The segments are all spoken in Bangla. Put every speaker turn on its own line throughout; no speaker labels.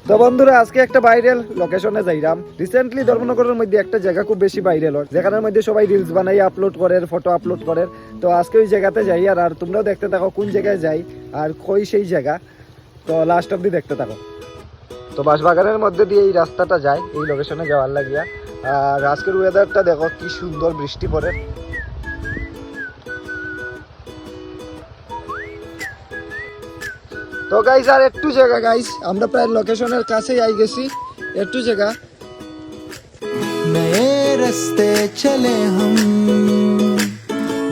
তো বন্ধুরা আজকে একটা ভাইরাল লোকেশনে যাইরাম। রিসেন্টলি ধর্মনগরের মধ্যে একটা জায়গা খুব বেশি ভাইরাল হয়, যেখানের মধ্যে সবাই রিলস বানাই আপলোড করে, ফটো আপলোড করে। তো আজকে ওই জায়গাতে যাই, আর তোমরাও দেখতে থাকো কোন জায়গায় যাই আর কই সেই জায়গা। তো লাস্ট অব্দি দেখতে থাকো। তো বাঁশবাগানের মধ্যে দিয়ে এই রাস্তাটা যায় এই লোকেশনে যাওয়ার লাগিয়া। আর আজকের ওয়েদারটা দেখো কি সুন্দর, বৃষ্টি পড়ে। তো গাইস আর একটু জায়গা গাইস, আমরা প্রায় লোকেশনের কাছেই আই গেছি। একটু জায়গা
नए रास्ते चले हम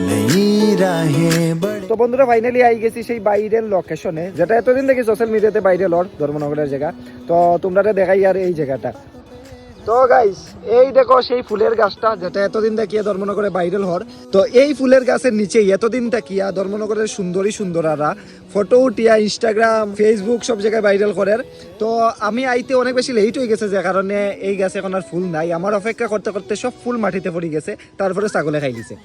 नई राहें बढ़े।
তো বন্ধুরা ফাইনালি আই গেছি সেই ভাইরাল লোকেশনে, যেটা এতদিন থেকে সোশ্যাল মিডিয়াতে ভাইরাল হর, ধর্মনগরের জায়গা। তো তোমরা দেখাই আর এই জায়গাটা। তো গাইস এই দেখো সেই ফুলের গাছটা, যেটা এতদিন দেখিয়া ধর্মনগরে ভাইরাল হর। তো এই ফুলের গাছের নিচেই এতদিন দেখিয়া ধর্মনগরের সুন্দরী সুন্দরারা ফটো উঠিয়া ইনস্টাগ্রাম, ফেসবুক সব জায়গায় ভাইরাল করেন। তো আমি আইতে অনেক বেশি লেট হয়ে গেছে, যে কারণে এই গাছে এখন আর ফুল নাই। আমার অপেক্ষা করতে করতে সব ফুল মাটিতে পড়ে গেছে, তারপরে ছাগলে খাই দিছে।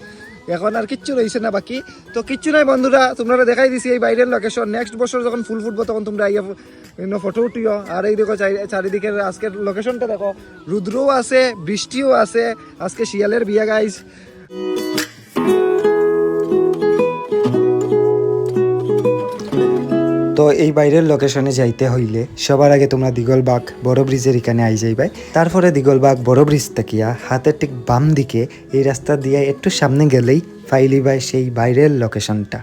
এখন আর কিচ্ছু রয়েছে না বাকি। তো কিচ্ছু নাই বন্ধুরা, তোমরা দেখাই দিছি এই ভাইরাল লোকেশন। নেক্সট বছর যখন ফুল ফুটবো তখন তোমরা আইয়া ফটো উঠিও। আর এই দেখো চারিদিকের আজকের লোকেশনটা দেখো, রুদ্রও আছে, বৃষ্টিও আছে। আজকে শিয়ালের বিয়া গাইস। তো এই বাইরের লোকেশনে যাইতে হইলে সবার আগে তোমরা দিগলবাগ বড় ব্রিজের এখানে আই যাইবাই। তারপরে দিগলবাগ বড় ব্রিজ থাকিয়া হাতের ঠিক বাম দিকে এই রাস্তা দিয়ে একটু সামনে গেলেই ফাইলিবাই সেই বাইরের লোকেশনটা।